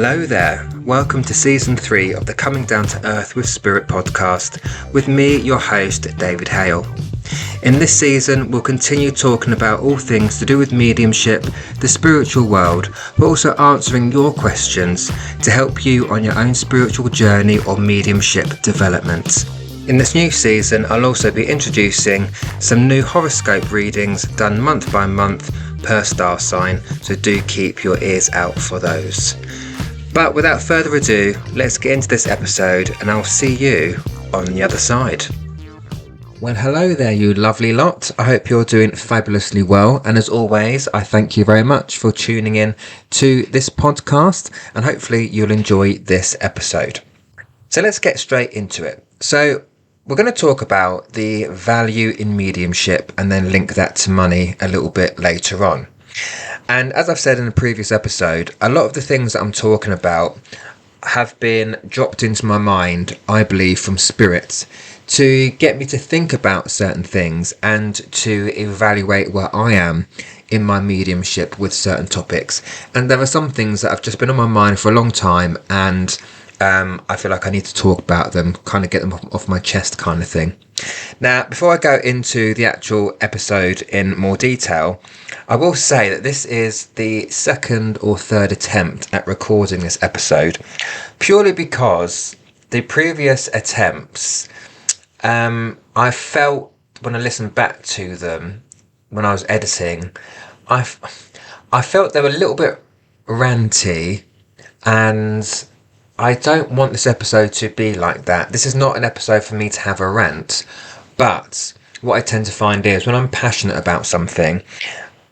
Hello there, welcome to Season 3 of the Coming Down to Earth with Spirit podcast with me, your host, David Hale. In this season, we'll continue talking about all things to do with mediumship, the spiritual world, but also answering your questions to help you on your own spiritual journey or mediumship development. In this new season, I'll also be introducing some new horoscope readings done month by month per star sign, so do keep your ears out for those. But without further ado, let's get into this episode and I'll see you on the other side. Well, hello there, you lovely lot. I hope you're doing fabulously well. And as always, I thank you very much for tuning in to this podcast and hopefully you'll enjoy this episode. So let's get straight into it. So we're going to talk about the value in mediumship and then link that to money a little bit later on. And as I've said in a previous episode, a lot of the things that I'm talking about have been dropped into my mind, I believe, from spirit to get me to think about certain things and to evaluate where I am in my mediumship with certain topics. And there are some things that have just been on my mind for a long time and I feel like I need to talk about them, kind of get them off my chest kind of thing. Now, before I go into the actual episode in more detail, I will say that this is the second or third attempt at recording this episode, purely because the previous attempts, I felt when I listened back to them, when I was editing, I felt they were a little bit ranty, and I don't want this episode to be like that. This is not an episode for me to have a rant, but what I tend to find is when I'm passionate about something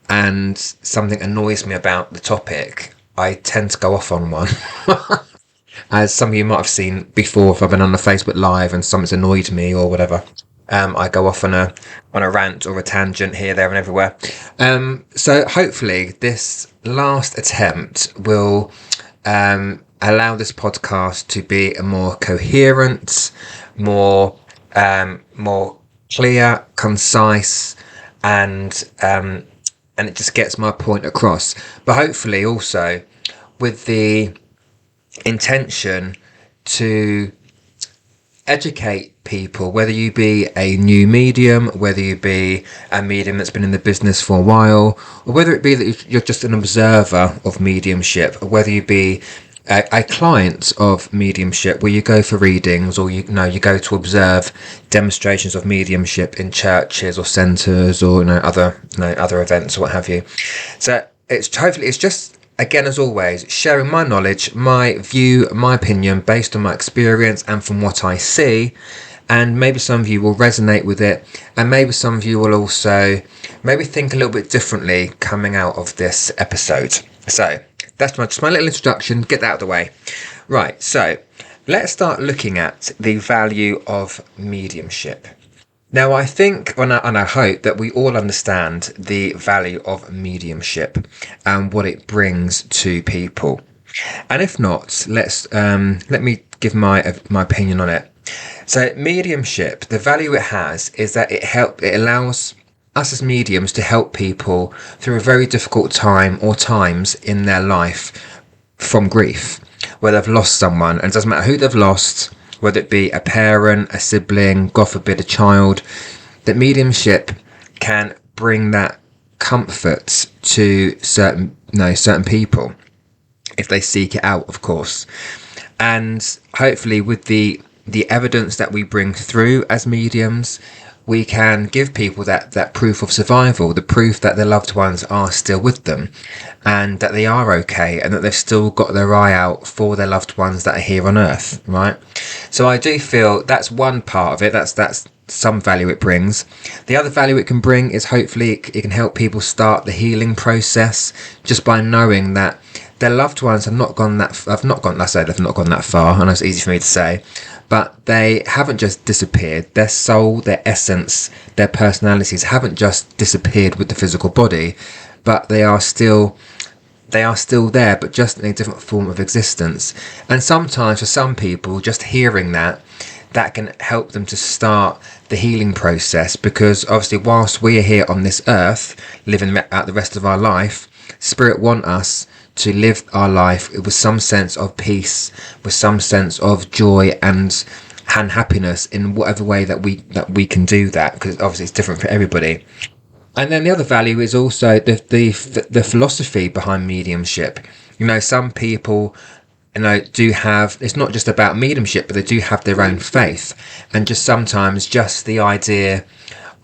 and something annoys me about the topic, I tend to go off on one. As some of you might have seen before, if I've been on a Facebook Live and something's annoyed me or whatever, I go off on a rant or a tangent here, there and everywhere. So hopefully this last attempt will allow this podcast to be a more coherent, more clear, concise, and it just gets my point across. But hopefully also with the intention to educate people, whether you be a new medium, whether you be a medium that's been in the business for a while, or whether it be that you're just an observer of mediumship, or whether you be a client of mediumship where you go for readings or you go to observe demonstrations of mediumship in churches or centres or other events or what have you. So it's just, again, as always, sharing my knowledge, my view, my opinion based on my experience and from what I see. And maybe some of you will resonate with it, and maybe some of you will also maybe think a little bit differently coming out of this episode. So that's just my little introduction, get that out of the way. Right, so let's start looking at the value of mediumship. Now, I think, and I hope that we all understand the value of mediumship and what it brings to people. And if not, let me give my opinion on it. So mediumship, the value it has is that it allows us as mediums to help people through a very difficult time or times in their life from grief, where they've lost someone, and it doesn't matter who they've lost, whether it be a parent, a sibling, God forbid a child, that mediumship can bring that comfort to certain people if they seek it out, of course. And hopefully with the evidence that we bring through as mediums, we can give people that proof of survival, the proof that their loved ones are still with them and that they are okay and that they've still got their eye out for their loved ones that are here on earth, right? So I do feel that's one part of it. That's some value it brings. The other value it can bring is hopefully it can help people start the healing process just by knowing that their loved ones have not gone that far. I know it's easy for me to say, but they haven't just disappeared. Their soul, their essence, their personalities haven't just disappeared with the physical body, but they are still there, but just in a different form of existence. And sometimes for some people, just hearing that can help them to start the healing process, because obviously whilst we are here on this earth living out the rest of our life, Spirit want us to live our life with some sense of peace, with some sense of joy and happiness in whatever way that we can do that, because obviously it's different for everybody. And then the other value is also the philosophy behind mediumship. Some people do have, it's not just about mediumship, but they do have their own faith. And just sometimes just the idea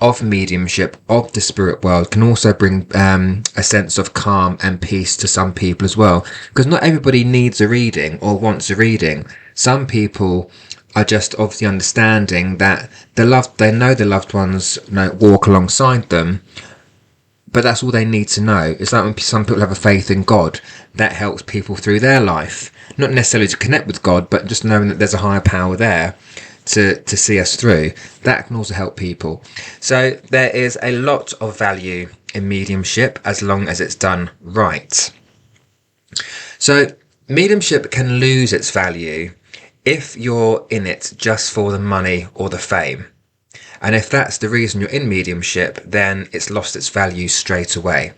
of mediumship, of the spirit world, can also bring a sense of calm and peace to some people as well. Because not everybody needs a reading or wants a reading. Some people are just of the understanding that they know the loved ones walk alongside them, but that's all they need to know. It's like when some people have a faith in God, that helps people through their life. Not necessarily to connect with God, but just knowing that there's a higher power there to see us through. That can also help people. So there is a lot of value in mediumship as long as it's done right. So mediumship can lose its value if you're in it just for the money or the fame. And if that's the reason you're in mediumship, then it's lost its value straight away.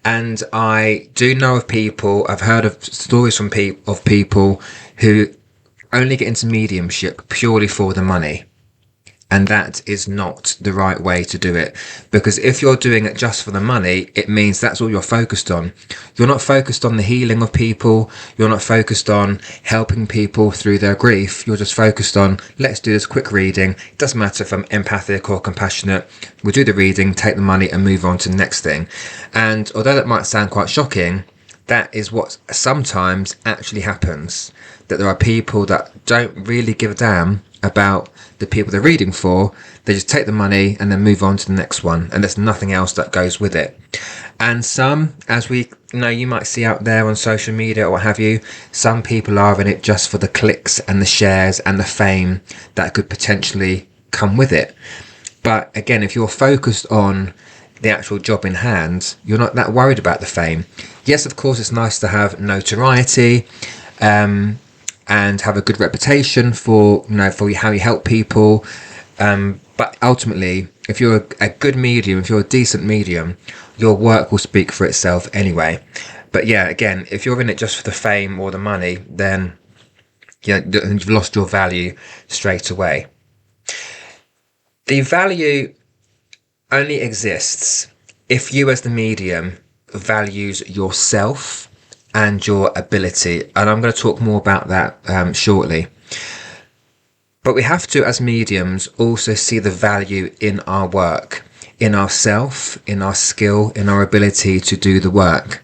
And I do know of people, I've heard of stories from people who only get into mediumship purely for the money. And that is not the right way to do it. Because if you're doing it just for the money, it means that's all you're focused on. You're not focused on the healing of people. You're not focused on helping people through their grief. You're just focused on, let's do this quick reading. It doesn't matter if I'm empathic or compassionate. We'll do the reading, take the money and move on to the next thing. And although that might sound quite shocking, that is what sometimes actually happens. That there are people that don't really give a damn about the people they're reading for. They just take the money and then move on to the next one, and there's nothing else that goes with it. And some, as we you might see out there on social media or what have you, some people are in it just for the clicks and the shares and the fame that could potentially come with it. But again, if you're focused on the actual job in hand, you're not that worried about the fame. Yes, of course, it's nice to have notoriety, and have a good reputation for for how you help people. But ultimately, if you're a good medium, if you're a decent medium, your work will speak for itself anyway. But yeah, again, if you're in it just for the fame or the money, then you've lost your value straight away. The value only exists if you as the medium values yourself and your ability, and I'm going to talk more about that shortly. But we have to, as mediums, also see the value in our work, in ourself, in our skill, in our ability to do the work.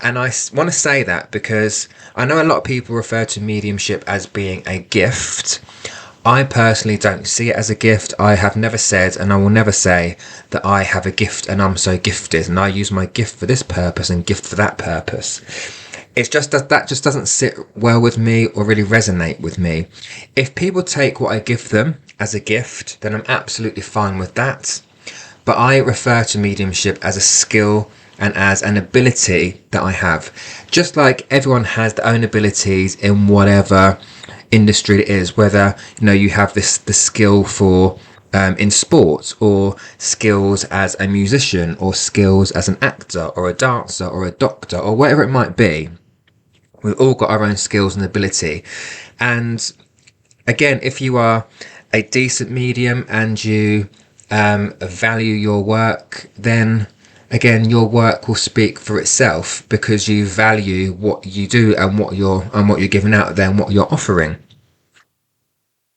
And I want to say that because I know a lot of people refer to mediumship as being a gift. I personally don't see it as a gift. I have never said, and I will never say, that I have a gift and I'm so gifted and I use my gift for this purpose and gift for that purpose. It's just that just doesn't sit well with me or really resonate with me. If people take what I give them as a gift, then I'm absolutely fine with that. But I refer to mediumship as a skill and as an ability that I have. Just like everyone has their own abilities in whatever industry it is, whether you have the skill for in sports, or skills as a musician, or skills as an actor or a dancer or a doctor or whatever it might be. We've all got our own skills and ability. And again, if you are a decent medium and you value your work, then again your work will speak for itself because you value what you do and what you're giving out there and what you're offering.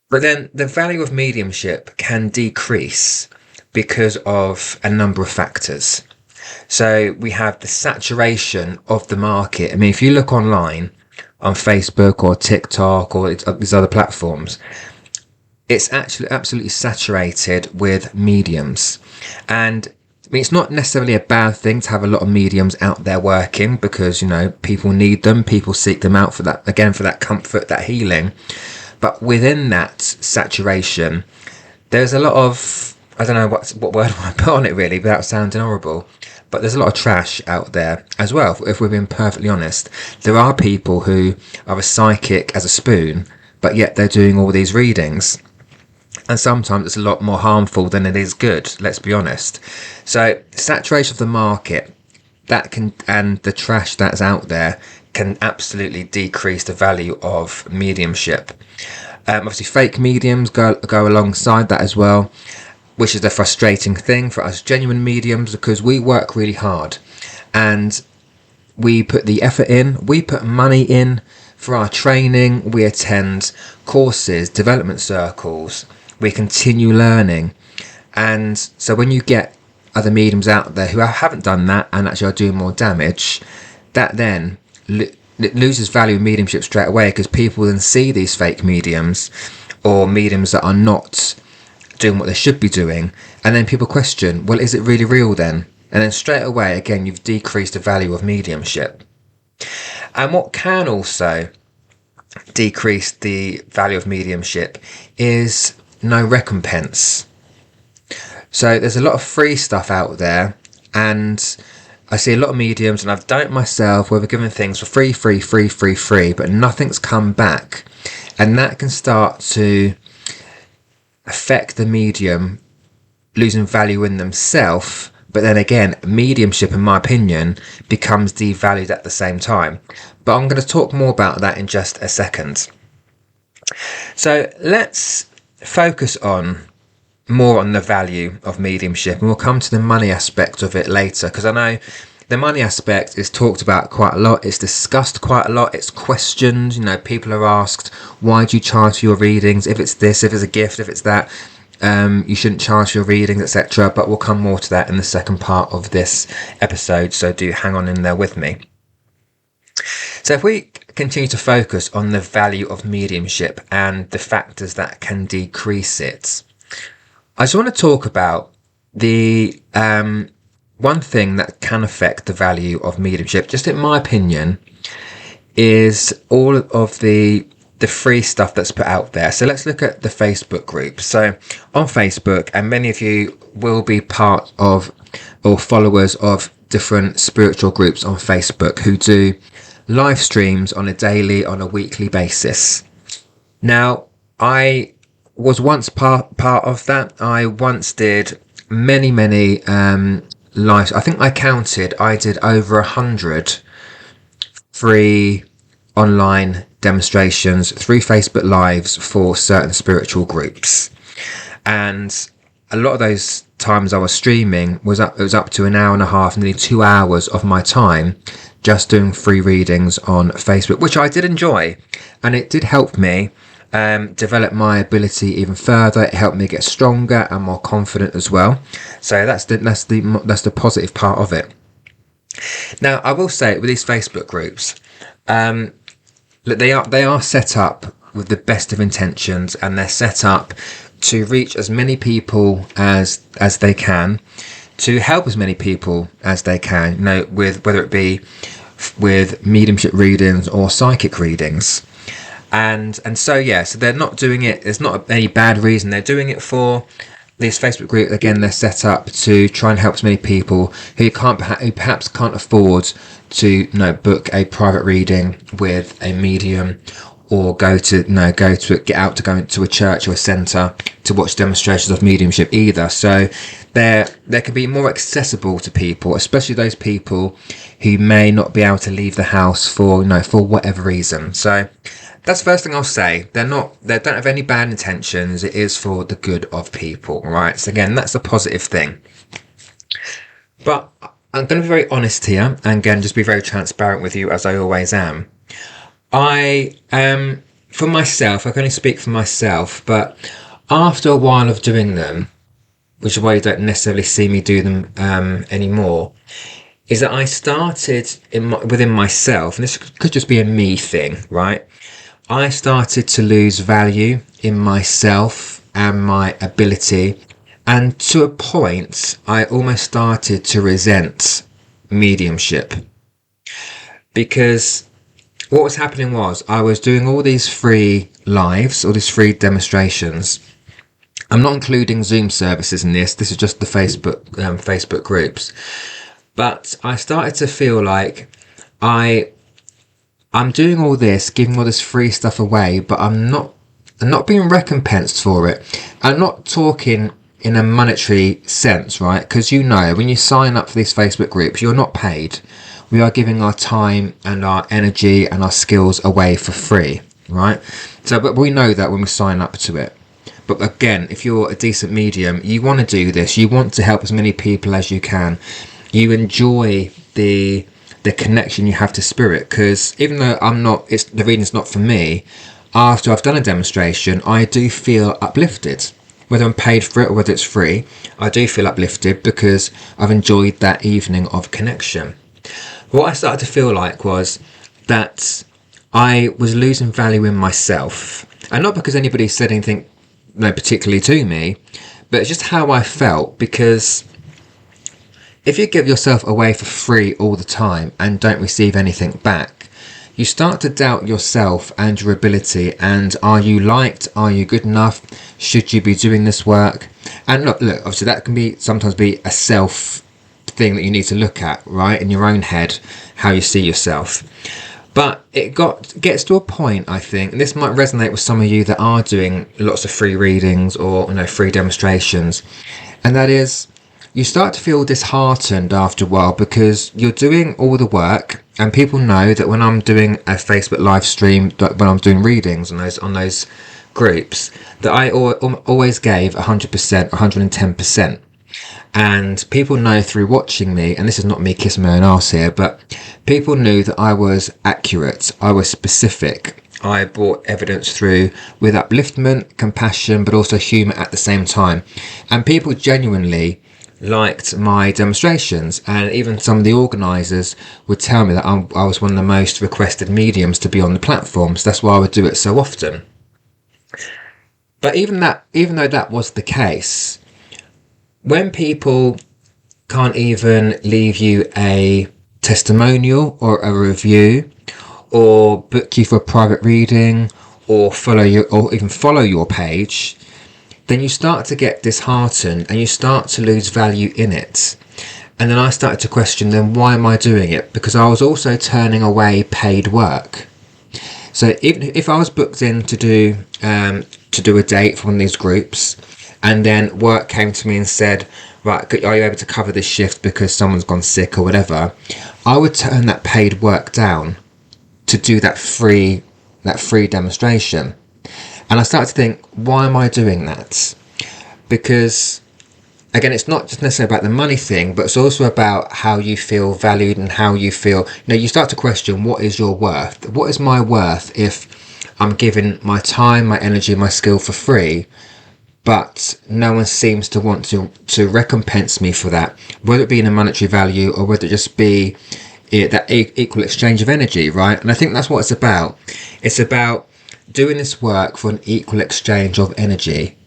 But then the value of mediumship can decrease because of a number of factors. So we have the saturation of the market. I mean, if you look online on Facebook or TikTok or these other platforms, it's actually absolutely saturated with mediums. And I mean, it's not necessarily a bad thing to have a lot of mediums out there working because, people need them. People seek them out for that, again, for that comfort, that healing. But within that saturation, there's a lot of, I don't know what word I put on it really without sounding horrible, but there's a lot of trash out there as well, if we're being perfectly honest. There are people who are as psychic as a spoon, but yet they're doing all these readings. And sometimes it's a lot more harmful than it is good, let's be honest. So saturation of the market and the trash that's out there can absolutely decrease the value of mediumship. Obviously, fake mediums go alongside that as well, which is the frustrating thing for us genuine mediums, because we work really hard and we put the effort in, we put money in for our training, we attend courses, development circles, we continue learning. And so when you get other mediums out there who haven't done that and actually are doing more damage, that then it loses value in mediumship straight away, because people then see these fake mediums or mediums that are not doing what they should be doing, and then people question, well, is it really real then? And then straight away, again, you've decreased the value of mediumship. And what can also decrease the value of mediumship is no recompense. So there's a lot of free stuff out there, and I see a lot of mediums, and I've done it myself, where we're given things for free, but nothing's come back. And that can start to affect the medium losing value in themselves. But then again, mediumship, in my opinion, becomes devalued at the same time. But I'm going to talk more about that in just a second. So let's focus more on the value of mediumship, and we'll come to the money aspect of it later, because I know the money aspect is talked about quite a lot, it's discussed quite a lot, it's questioned. People are asked, why do you charge for your readings? If it's this, if it's a gift, if it's that, you shouldn't charge for your readings, etc. But we'll come more to that in the second part of this episode, so do hang on in there with me. So if we continue to focus on the value of mediumship and the factors that can decrease it, I just want to talk about the one thing that can affect the value of mediumship, just in my opinion, is all of the free stuff that's put out there. So let's look at the Facebook group. So on Facebook, and many of you will be part of or followers of different spiritual groups on Facebook who do live streams on a daily, on a weekly basis. Now, I was once part of that. I once did many live. I think I did over 100 free online demonstrations through Facebook Lives for certain spiritual groups, and a lot of those times I was streaming it was up to an hour and a half, nearly 2 hours of my time just doing free readings on Facebook, which I did enjoy, and it did help me develop my ability even further. It helped me get stronger and more confident as well. So that's the positive part of it. Now, I will say with these Facebook groups, look, they are set up with the best of intentions, and they're set up to reach as many people as they can, to help as many people as they can, with whether it be with mediumship readings or psychic readings. And so they're not doing it, there's not any bad reason they're doing it for. This Facebook group, again, they're set up to try and help as many people who perhaps can't afford to book a private reading with a medium, or get out to go into a church or a centre to watch demonstrations of mediumship either. So they can be more accessible to people, especially those people who may not be able to leave the house for whatever reason. So that's the first thing I'll say. They don't have any bad intentions. It is for the good of people, right? So again, that's a positive thing. But I'm going to be very honest here, and again, just be very transparent with you, as I always am. For myself, I can only speak for myself, but after a while of doing them, which is why you don't necessarily see me do them anymore, is that I started within myself, and this could just be a me thing, right? I started to lose value in myself and my ability, and to a point, I almost started to resent mediumship, because what was happening was I was doing all these free lives, all these free demonstrations. I'm not including Zoom services in this. This is just the Facebook groups. But I started to feel like I'm doing all this, giving all this free stuff away, but I'm not being recompensed for it. I'm not talking in a monetary sense, right? Because when you sign up for these Facebook groups, you're not paid. We are giving our time and our energy and our skills away for free, right? So, but we know that when we sign up to it. But again, if you're a decent medium, you want to do this. You want to help as many people as you can. You enjoy the connection you have to spirit, because even though the reading's not for me, after I've done a demonstration, I do feel uplifted. Whether I'm paid for it or whether it's free, I do feel uplifted because I've enjoyed that evening of connection. What I started to feel like was that I was losing value in myself. And not because anybody said anything particularly to me, but it's just how I felt, because if you give yourself away for free all the time and don't receive anything back, you start to doubt yourself and your ability, and are you liked? Are you good enough? Should you be doing this work? And look, obviously that can sometimes be a self thing that you need to look at, right, in your own head, how you see yourself. But it gets to a point, I think, and this might resonate with some of you that are doing lots of free readings or free demonstrations, and that is, you start to feel disheartened after a while because you're doing all the work, and people know that when I'm doing a Facebook live stream, when I'm doing readings on those groups, that I always gave 100%, 110%. And people know through watching me, and this is not me kissing my own arse here, but people knew that I was accurate, I was specific. I brought evidence through with upliftment, compassion, but also humour at the same time. And people genuinely liked my demonstrations, and even some of the organisers would tell me that I was one of the most requested mediums to be on the platform, so that's why I would do it so often. But even though that was the case, when people can't even leave you a testimonial or a review, or book you for a private reading, or even follow your page, then you start to get disheartened and you start to lose value in it. And then I started to question, then why am I doing it? Because I was also turning away paid work. So even if I was booked in to do a date for one of these groups, and then work came to me and said, right, are you able to cover this shift because someone's gone sick or whatever, I would turn that paid work down to do that free demonstration. And I started to think, why am I doing that? Because, again, it's not just necessarily about the money thing, but it's also about how you feel valued and how you feel. You start to question, what is your worth? What is my worth if I'm giving my time, my energy, my skill for free, but no one seems to want to recompense me for that, whether it be in a monetary value or whether it just be that equal exchange of energy, right? And I think that's what it's about. It's about doing this work for an equal exchange of energy.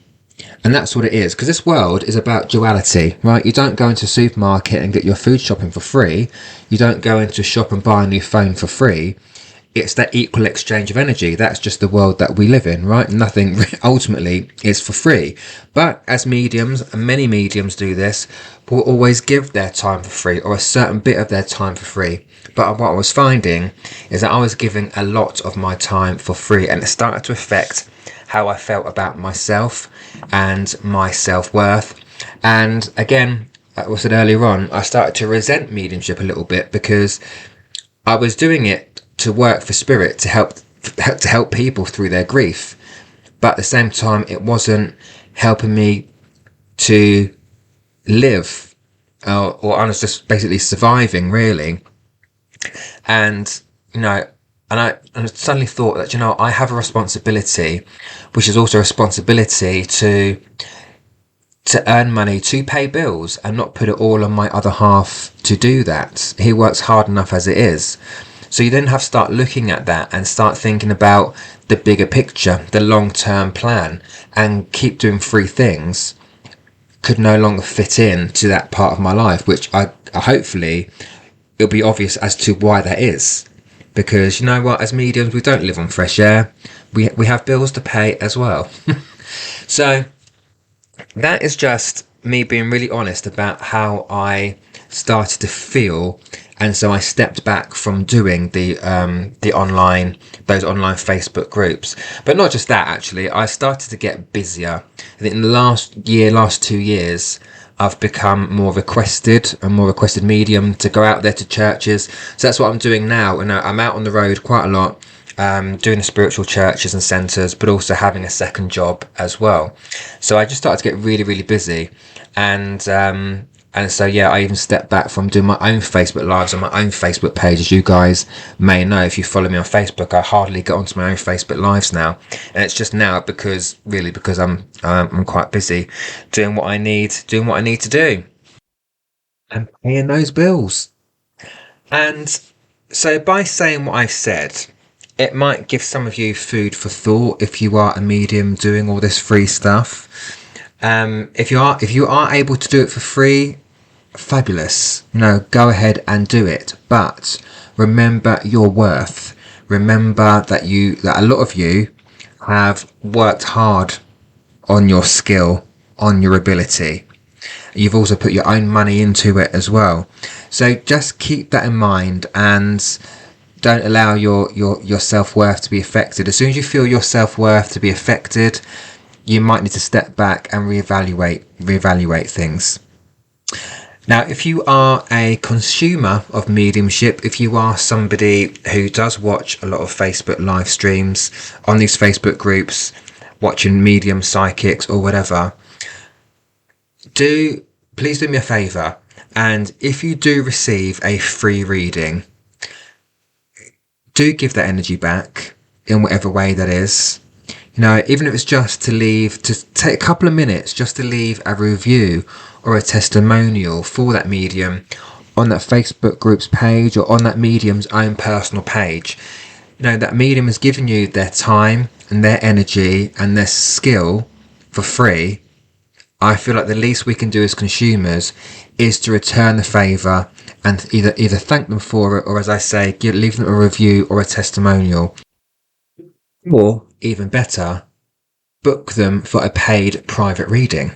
And that's what it is, because this world is about duality, right? You don't go into a supermarket and get your food shopping for free. You don't go into a shop and buy a new phone for free. It's that equal exchange of energy. That's just the world that we live in, right? Nothing ultimately is for free. But as mediums, and many mediums do this, will always give their time for free, or a certain bit of their time for free. But what I was finding is that I was giving a lot of my time for free, and it started to affect how I felt about myself and my self-worth. And again, like I said earlier on, I started to resent mediumship a little bit, because I was doing it to work for spirit, to help people through their grief, but at the same time it wasn't helping me to live, or I was just basically surviving, really. And I suddenly thought that I have a responsibility, which is also a responsibility to earn money, to pay bills, and not put it all on my other half to do that. He works hard enough as it is. So you then have to start looking at that and start thinking about the bigger picture, the long-term plan, and keep doing free things could no longer fit in to that part of my life, which I hopefully it'll be obvious as to why that is. Because you know what, as mediums, we don't live on fresh air. We have bills to pay as well. So that is just me being really honest about how I started to feel And so I stepped back from doing those online Facebook groups. But not just that, actually, I started to get busier. I think in the last 2 years, I've become a more requested medium to go out there to churches. So that's what I'm doing now. And I'm out on the road quite a lot, doing the spiritual churches and centres, but also having a second job as well. So I just started to get really, really busy. And so, yeah, I even stepped back from doing my own Facebook lives on my own Facebook page. As you guys may know, if you follow me on Facebook, I hardly get onto my own Facebook lives now. And it's just now because I'm quite busy doing what I need to do and paying those bills. And so by saying what I've said, it might give some of you food for thought if you are a medium doing all this free stuff. If you are able to do it for free, fabulous. Go ahead and do it. But remember your worth. Remember that a lot of you have worked hard on your skill, on your ability. You've also put your own money into it as well. So just keep that in mind and don't allow your self-worth to be affected. As soon as you feel your self-worth to be affected, you might need to step back and reevaluate things. Now, if you are a consumer of mediumship, if you are somebody who does watch a lot of Facebook live streams on these Facebook groups, watching medium psychics or whatever, please do me a favour. And if you do receive a free reading, do give that energy back in whatever way that is. Even if it's just to take a couple of minutes just to leave a review or a testimonial for that medium on that Facebook group's page or on that medium's own personal page. That medium has given you their time and their energy and their skill for free. I feel like the least we can do as consumers is to return the favour and either thank them for it, or, as I say, leave them a review or a testimonial. Or, even better, book them for a paid private reading.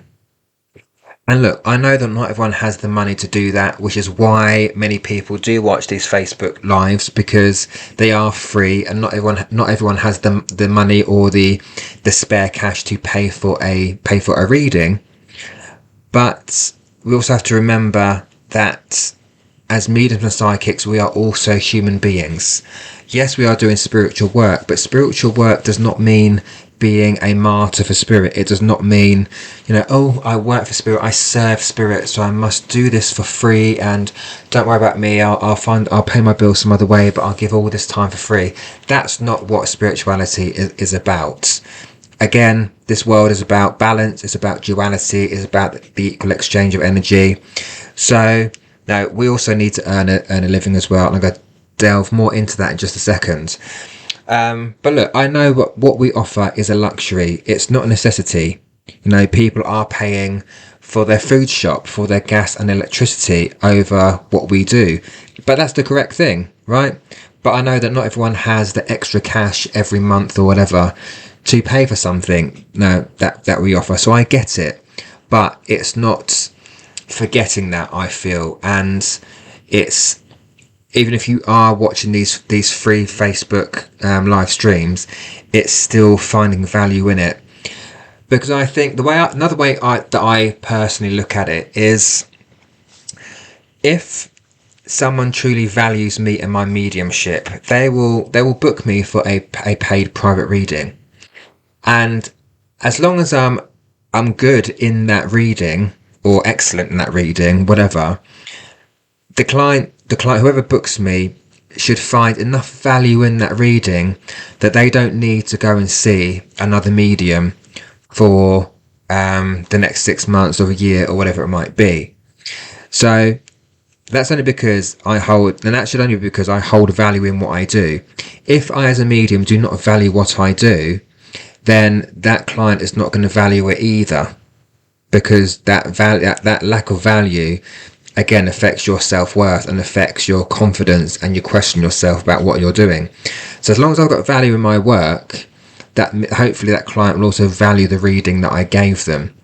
And look, I know that not everyone has the money to do that, which is why many people do watch these Facebook lives, because they are free and not everyone has the money or the spare cash to pay for a reading. But we also have to remember that as mediums and psychics, we are also human beings. Yes, we are doing spiritual work, but spiritual work does not mean being a martyr for spirit. It does not mean, I work for spirit, I serve spirit, so I must do this for free, and don't worry about me, I'll pay my bills some other way, but I'll give all this time for free. That's not what spirituality is about. Again, this world is about balance, it's about duality, it's about the equal exchange of energy. So now we also need to earn a living as well, and I'm going to delve more into that in just a second. But look, I know what we offer is a luxury. It's not a necessity. People are paying for their food shop, for their gas and electricity over what we do. But that's the correct thing, right? But I know that not everyone has the extra cash every month or whatever to pay for something that we offer. So I get it. But it's not forgetting that, I feel. And it's, even if you are watching these free Facebook live streams, it's still finding value in it. Because I think another way that I personally look at it is, if someone truly values me and my mediumship, they will book me for a paid private reading. And as long as I'm good in that reading, or excellent in that reading, whatever, the client, whoever books me, should find enough value in that reading that they don't need to go and see another medium for the next 6 months or a year or whatever it might be. So that's only because that should only be because I hold value in what I do. If I, as a medium, do not value what I do, then that client is not going to value it either, because that lack of value again affects your self-worth and affects your confidence, and you question yourself about what you're doing. So as long as I've got value in my work, that hopefully that client will also value the reading that I gave them.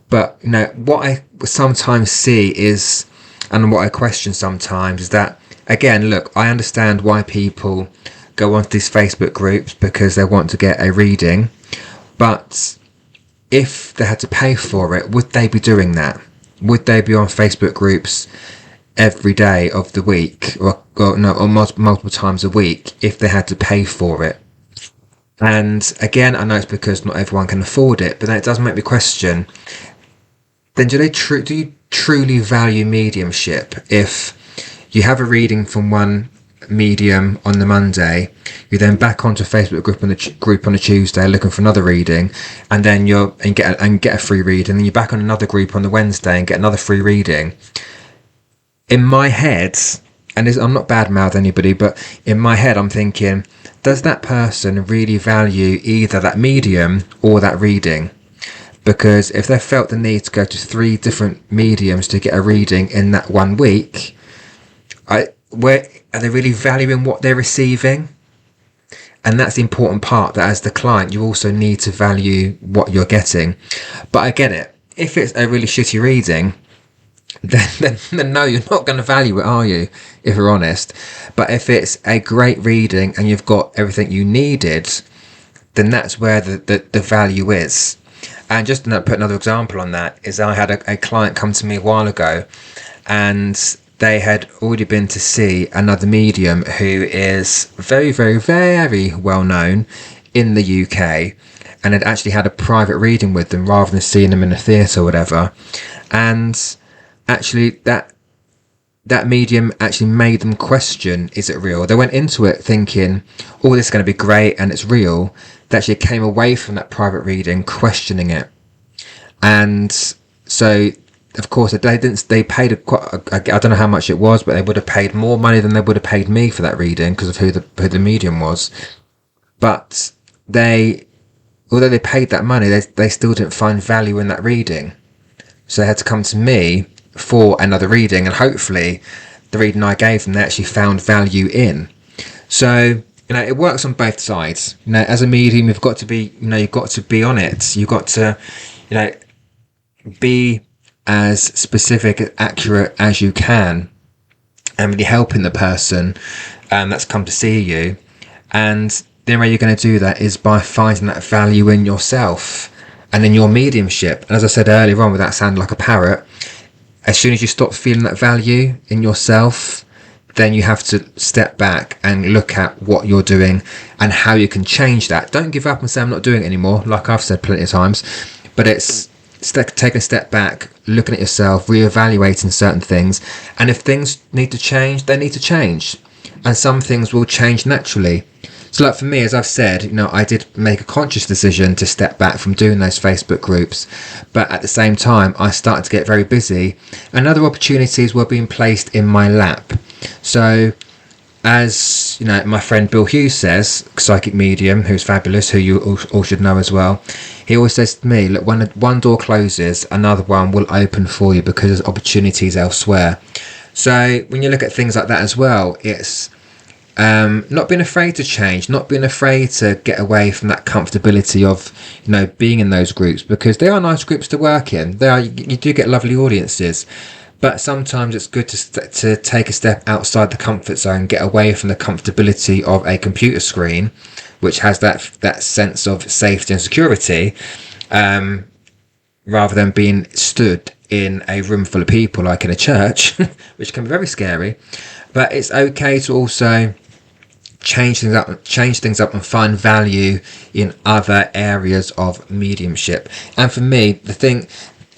But what I sometimes see is, and what I question sometimes, is that again, look, I understand why people go onto these Facebook groups because they want to get a reading, but if they had to pay for it, would they be doing that? Would they be on Facebook groups every day of the week, or multiple times a week, if they had to pay for it? And again, I know it's because not everyone can afford it, but then it does make me question, then do you truly value mediumship if you have a reading from one medium on the Monday, you then back onto a Facebook group on a Tuesday looking for another reading, and then get a free reading, and then you're back on another group on the Wednesday and get another free reading? In my head, and I'm not bad-mouth anybody, but in my head I'm thinking, does that person really value either that medium or that reading? Because if they felt the need to go to 3 different mediums to get a reading in that 1 week, where are they really valuing what they're receiving? And that's the important part, that as the client, you also need to value what you're getting. But I get it. If it's a really shitty reading, then no, you're not going to value it, are you? If you're honest. But if it's a great reading and you've got everything you needed, then that's where the value is. And just to put another example on that, is I had a client come to me a while ago, and they had already been to see another medium who is very, very, very well known in the UK, and had actually had a private reading with them rather than seeing them in a theatre or whatever. And actually that medium actually made them question, is it real? They went into it thinking, oh, this is going to be great and it's real. They actually came away from that private reading questioning it. And so, of course, they paid I don't know how much it was, but they would have paid more money than they would have paid me for that reading because of who the medium was. But although they paid that money, they still didn't find value in that reading. So they had to come to me for another reading, and hopefully the reading I gave them they actually found value in. So it works on both sides. As a medium, you've got to be on it. You've got to be as specific, accurate as you can, and really helping the person that's come to see you. And the only way you're going to do that is by finding that value in yourself and in your mediumship. And as I said earlier on, without sounding like a parrot, as soon as you stop feeling that value in yourself, then you have to step back and look at what you're doing and how you can change that. Don't give up and say, I'm not doing it anymore, like I've said plenty of times. But it's take a step back, looking at yourself, reevaluating certain things. And if things need to change, they need to change. And some things will change naturally. So like for me, as I've said, I did make a conscious decision to step back from doing those Facebook groups. But at the same time, I started to get very busy and other opportunities were being placed in my lap. So as my friend Bill Hughes says, psychic medium, who's fabulous, who you all should know as well, he always says to me, look, when one door closes, another one will open for you because there's opportunities elsewhere. So when you look at things like that as well, it's not being afraid to change, not being afraid to get away from that comfortability of being in those groups, because they are nice groups to work in. You do get lovely audiences, but sometimes it's good to take a step outside the comfort zone, get away from the comfortability of a computer screen, which has that sense of safety and security, rather than being stood in a room full of people like in a church, which can be very scary. But it's okay to also change things up and find value in other areas of mediumship. And for me,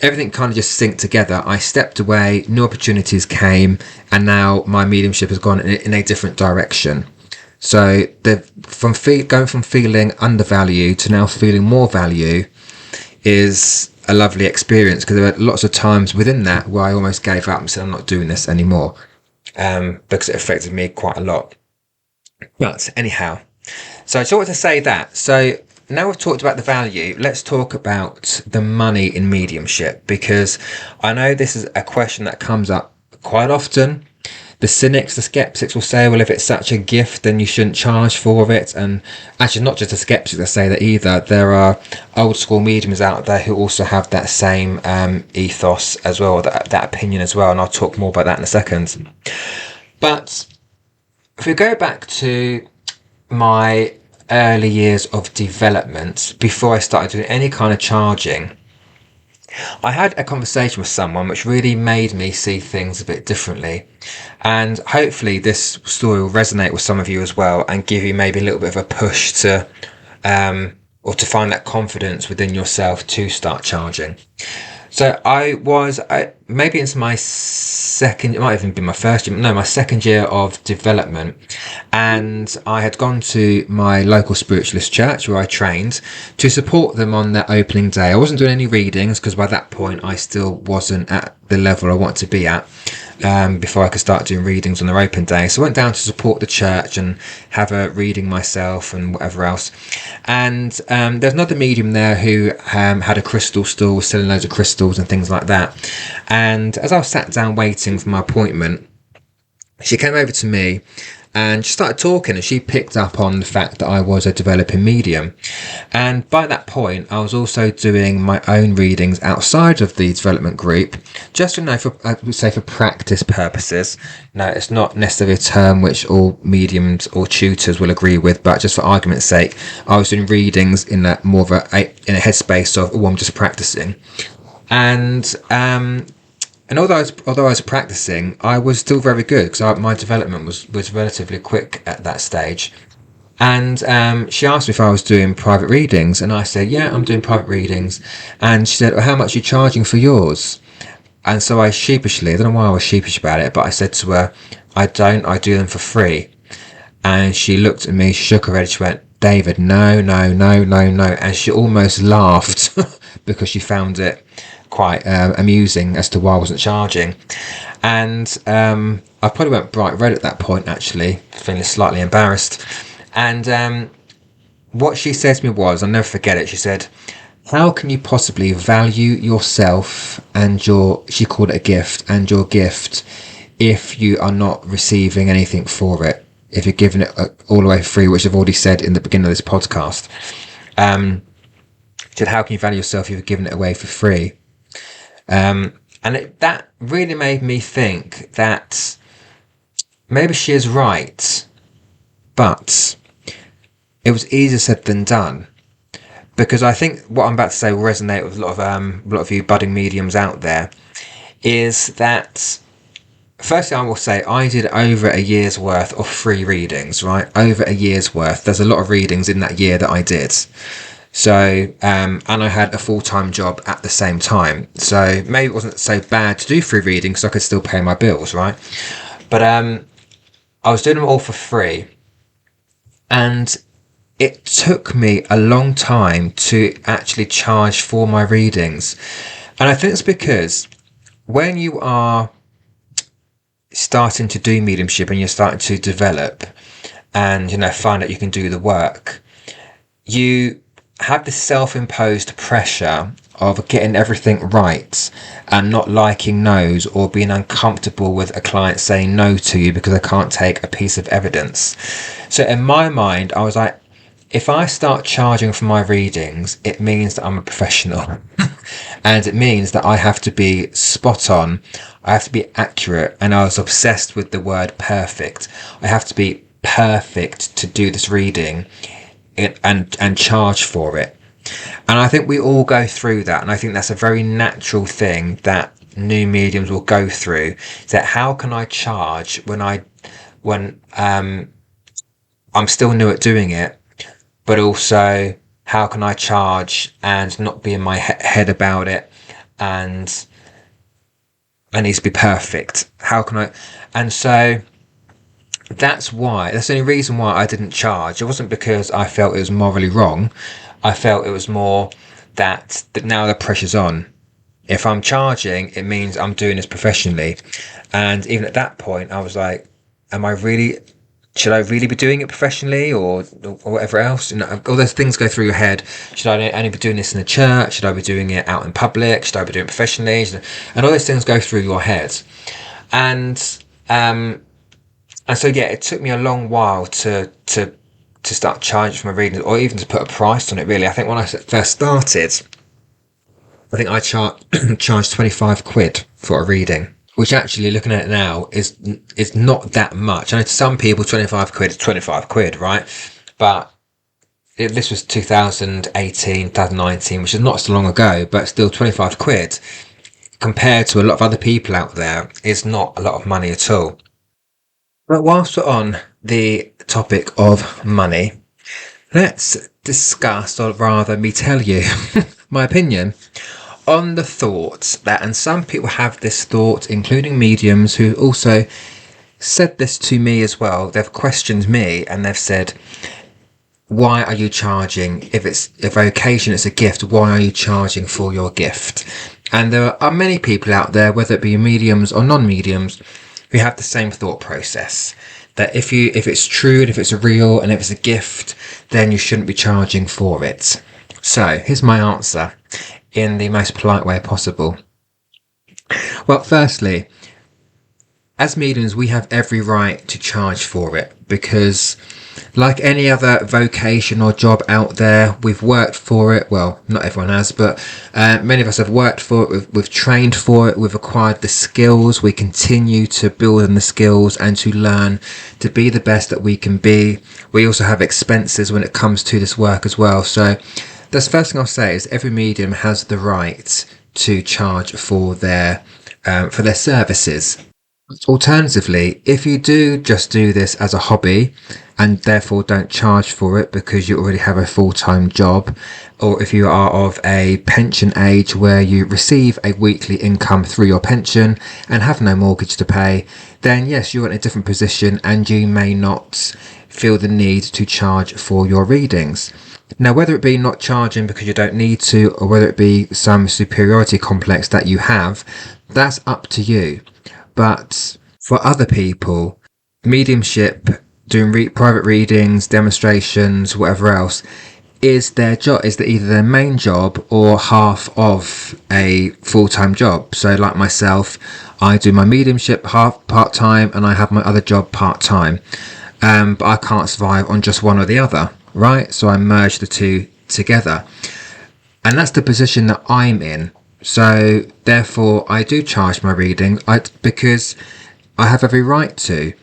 everything kind of just synced together. I stepped away, new opportunities came, and now my mediumship has gone in a different direction. So going from feeling undervalued to now feeling more value is a lovely experience, because there were lots of times within that where I almost gave up and said, I'm not doing this anymore, because it affected me quite a lot. But anyhow, so I just wanted to say that. So now we've talked about the value, let's talk about the money in mediumship, because I know this is a question that comes up quite often. The cynics, the skeptics will say, well, if it's such a gift, then you shouldn't charge for it. And actually, not just the skeptics that say that either. There are old school mediums out there who also have that same ethos as well, that opinion as well. And I'll talk more about that in a second. But if we go back to my early years of development, before I started doing any kind of charging, I had a conversation with someone which really made me see things a bit differently. And hopefully this story will resonate with some of you as well and give you maybe a little bit of a push to, or to find that confidence within yourself to start charging. So maybe it's my second, it might even be my first year, no, my second year of development. And I had gone to my local spiritualist church where I trained to support them on their opening day. I wasn't doing any readings because by that point I still wasn't at the level I want to be at. Before I could start doing readings on their open day. So I went down to support the church and have a reading myself and whatever else. And there's another medium there who had a crystal store, was selling loads of crystals and things like that. And as I was sat down waiting for my appointment, she came over to me and she started talking, and she picked up on the fact that I was a developing medium. And by that point, I was also doing my own readings outside of the development group, just I would say for practice purposes. Now, it's not necessarily a term which all mediums or tutors will agree with, but just for argument's sake, I was doing readings in a more of a headspace of, I'm just practicing. And although I was practicing, I was still very good because my development was relatively quick at that stage. And she asked me if I was doing private readings, and I said, yeah, I'm doing private readings. And she said, well, how much are you charging for yours? And so I sheepishly, I don't know why I was sheepish about it, but I said to her, I do them for free. And she looked at me, shook her head, she went, David, no. And she almost laughed because she found it quite amusing as to why I wasn't charging. And I probably went bright red at that point, actually, feeling slightly embarrassed. And what she said to me was, I'll never forget it, she said, how can you possibly value yourself and she called it a gift, and your gift, if you are not receiving anything for it, if you're giving it all the way free, which I've already said in the beginning of this podcast. She said, how can you value yourself if you're giving it away for free? That really made me think that maybe she is right, but it was easier said than done, because I think what I'm about to say will resonate with a lot of you budding mediums out there. Is that firstly, I will say I did over a year's worth of free readings, right? Over a year's worth. There's a lot of readings in that year that I did. So, and I had a full-time job at the same time. So maybe it wasn't so bad to do free readings so I could still pay my bills, right? But I was doing them all for free. And it took me a long time to actually charge for my readings. And I think it's because when you are starting to do mediumship and you're starting to develop and, find that you can do the work, you have this self-imposed pressure of getting everything right and not liking no's, or being uncomfortable with a client saying no to you because they can't take a piece of evidence. So in my mind, I was like, if I start charging for my readings, it means that I'm a professional. And it means that I have to be spot on. I have to be accurate. And I was obsessed with the word perfect. I have to be perfect to do this reading and charge for it. And I think we all go through that. And I think that's a very natural thing that new mediums will go through. Is that how can I charge when I'm still new at doing it, but also how can I charge and not be in my head about it, and I need to be perfect. How can I? And so that's the only reason why I didn't charge. It wasn't because I felt it was morally wrong. I felt it was more that now the pressure's on. If I'm charging, it means I'm doing this professionally. And even at that point, I was like, should I really be doing it professionally or whatever else? All those things go through your head. Should I only be doing this in the church? Should I be doing it out in public? Should I be doing it professionally? And all those things go through your head. And so, yeah, it took me a long while to start charging for my readings, or even to put a price on it, really. I think when I first started, I think I charged 25 quid for a reading. which actually looking at it now is not that much. I know to some people 25 quid is 25 quid, right? But this was 2018, 2019, which is not so long ago, but still 25 quid compared to a lot of other people out there is not a lot of money at all. But whilst we're on the topic of money, let's discuss, or rather me tell you my opinion on the thought that, and some people have this thought, including mediums who also said this to me as well. They've questioned me and they've said, why are you charging? If it's a vocation, it's a gift, why are you charging for your gift? And there are many people out there, whether it be mediums or non-mediums, who have the same thought process. That if it's true and if it's real and if it's a gift, then you shouldn't be charging for it. So here's my answer in the most polite way possible. Well, firstly, as mediums, we have every right to charge for it because, like any other vocation or job out there, we've worked for it. Well, not everyone has, but many of us have worked for it. We've trained for it. We've acquired the skills. We continue to build on the skills and to learn to be the best that we can be. We also have expenses when it comes to this work as well. So that's the first thing I'll say is every medium has the right to charge for their services. Alternatively, if you do just do this as a hobby and therefore don't charge for it because you already have a full-time job, or if you are of a pension age where you receive a weekly income through your pension and have no mortgage to pay, then yes, you're in a different position and you may not feel the need to charge for your readings. Now, whether it be not charging because you don't need to, or whether it be some superiority complex that you have, that's up to you. But for other people, mediumship, doing private readings, demonstrations, whatever else, is their job, is either their main job or half of a full-time job. So like myself, I do my mediumship half part-time and I have my other job part-time. But I can't survive on just one or the other, right? So I merge the two together. And that's the position that I'm in. So therefore I do charge my reading because I have every right to.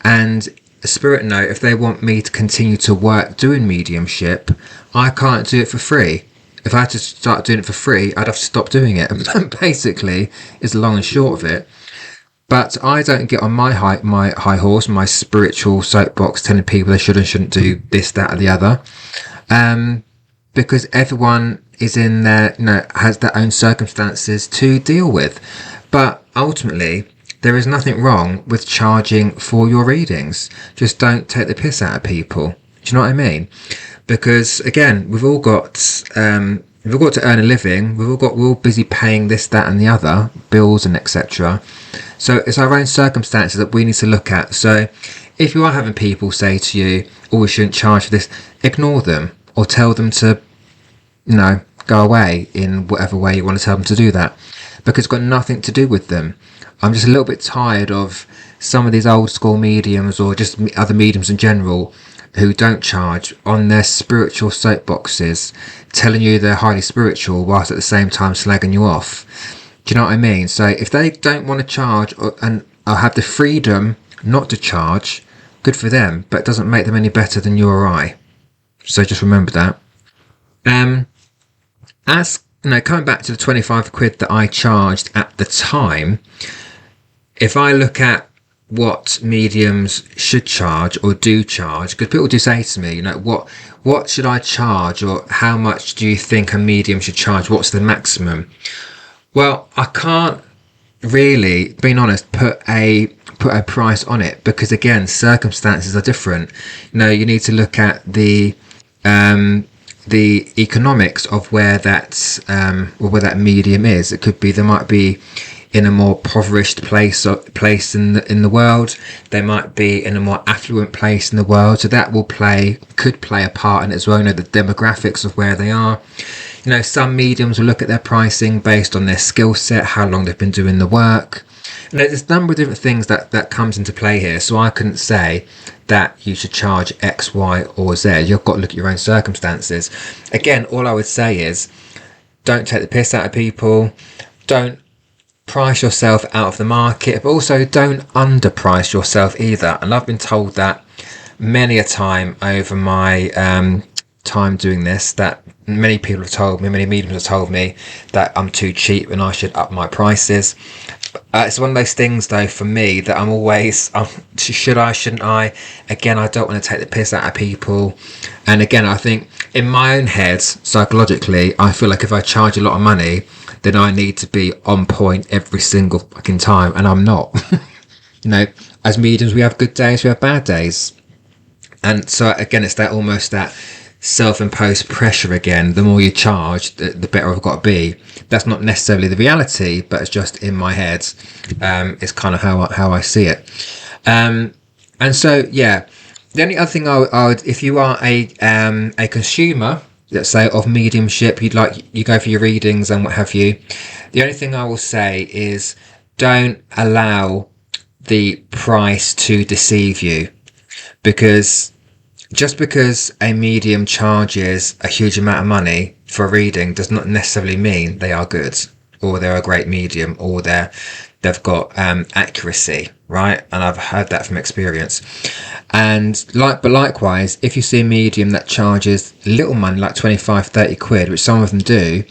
And a spirit note, if they want me to continue to work doing mediumship, I can't do it for free. If I had to start doing it for free, I'd have to stop doing it. Basically, is the long and short of it. But I don't get on my high horse, my spiritual soapbox, telling people they should and shouldn't do this, that, or the other. Because everyone is in their, has their own circumstances to deal with. But ultimately, there is nothing wrong with charging for your readings. Just don't take the piss out of people. Do you know what I mean? Because again, we've all got to earn a living. We're all busy paying this, that, and the other bills and etc. So it's our own circumstances that we need to look at. So if you are having people say to you, "Oh, we shouldn't charge for this," ignore them or tell them to, go away in whatever way you want to tell them to do that, because it's got nothing to do with them. I'm just a little bit tired of some of these old school mediums or just other mediums in general who don't charge on their spiritual soapboxes, telling you they're highly spiritual whilst at the same time slagging you off. Do you know what I mean? So if they don't want to charge or have the freedom not to charge, good for them, but it doesn't make them any better than you or I. So just remember that. Coming back to the 25 quid that I charged at the time, if I look at what mediums should charge or do charge, because people do say to me, what should I charge, or how much do you think a medium should charge? What's the maximum? Well, I can't really, being honest, put a price on it because again, circumstances are different. You need to look at the economics of where that medium is. It could be there might be in a more impoverished place in the world. They might be in a more affluent place in the world. So that could play a part in it as well. The demographics of where they are. Some mediums will look at their pricing based on their skill set, how long they've been doing the work. There's a number of different things that comes into play here. So I couldn't say that you should charge X, Y, or Z. You've got to look at your own circumstances. Again, all I would say is don't take the piss out of people. Don't price yourself out of the market, but also don't underprice yourself either. And I've been told that many a time over my time doing this, that many people have told me, many mediums have told me that I'm too cheap and I should up my prices. It's one of those things though for me that I'm always should I, shouldn't I? Again, I don't want to take the piss out of people, and again I think in my own head psychologically I feel like if I charge a lot of money then I need to be on point every single fucking time, and I'm not. As mediums we have good days, we have bad days, and so again it's that almost that self-imposed pressure again. The more you charge, the better I've got to be. That's not necessarily the reality, but it's just in my head. It's kind of how I see it. And so yeah, the only other thing I would, if you are a consumer, let's say, of mediumship, you go for your readings and what have you, the only thing I will say is don't allow the price to deceive you, because just because a medium charges a huge amount of money for a reading does not necessarily mean they are good, or they're a great medium, or they've got accuracy, right? And I've heard that from experience. But likewise, if you see a medium that charges little money, like 25, 30 quid, which some of them do,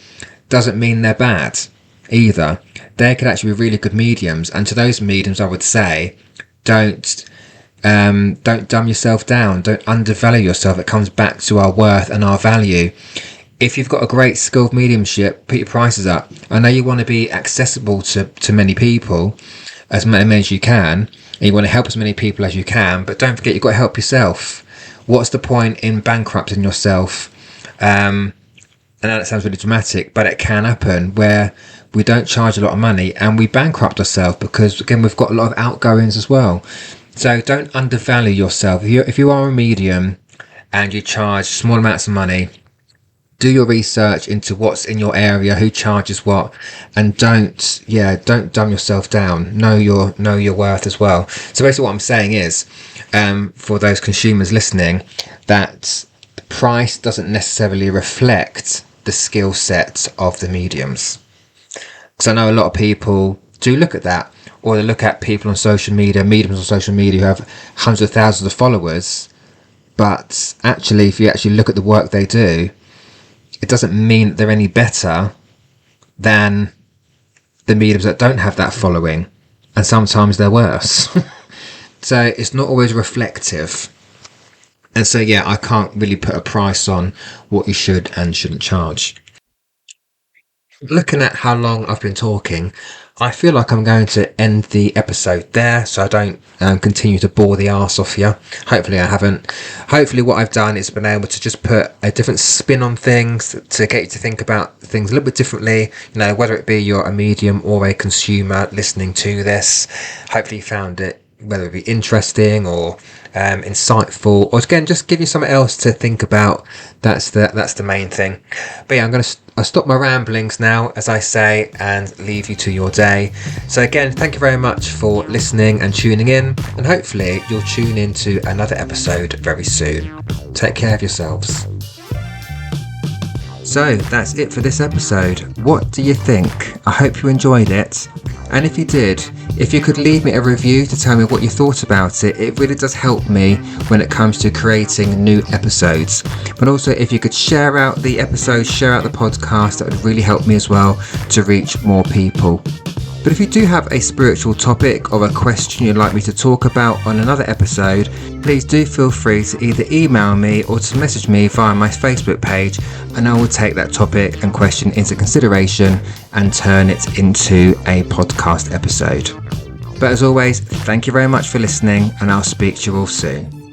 doesn't mean they're bad either. They could actually be really good mediums. And to those mediums, I would say, don't dumb yourself down. Don't undervalue yourself. It comes back to our worth and our value. If you've got a great skill of mediumship, put your prices up. I know you want to be accessible to many people, as many as you can, and you want to help as many people as you can, but don't forget you've got to help yourself. What's the point in bankrupting yourself? And that sounds really dramatic, but it can happen where we don't charge a lot of money and we bankrupt ourselves because, again, we've got a lot of outgoings as well. So don't undervalue yourself. If you are a medium and you charge small amounts of money, do your research into what's in your area, who charges what, and don't dumb yourself down. Know your worth as well. So basically what I'm saying is, for those consumers listening, that the price doesn't necessarily reflect the skill set of the mediums. Because I know a lot of people do look at that, or they look at people on social media, mediums on social media who have hundreds of thousands of followers, but actually if you actually look at the work they do, it doesn't mean that they're any better than the mediums that don't have that following, and sometimes they're worse. So it's not always reflective. And so yeah, I can't really put a price on what you should and shouldn't charge. Looking at how long I've been talking, I feel like I'm going to end the episode there, so I don't continue to bore the arse off you. Hopefully I haven't. Hopefully what I've done is been able to just put a different spin on things to get you to think about things a little bit differently. Whether it be you're a medium or a consumer listening to this, hopefully you found it, whether it be interesting or insightful, or again just give you something else to think about. That's the main thing. But yeah, I'll stop my ramblings now, as I say, and leave you to your day. So again, thank you very much for listening and tuning in, and hopefully you'll tune into another episode very soon. Take care of yourselves. So that's it for this episode. What do you think? I hope you enjoyed it. And if you did, if you could leave me a review to tell me what you thought about it, it really does help me when it comes to creating new episodes. But also if you could share out the episodes, share out the podcast, that would really help me as well to reach more people. But if you do have a spiritual topic or a question you'd like me to talk about on another episode, please do feel free to either email me or to message me via my Facebook page, and I will take that topic and question into consideration and turn it into a podcast episode. But as always, thank you very much for listening, and I'll speak to you all soon.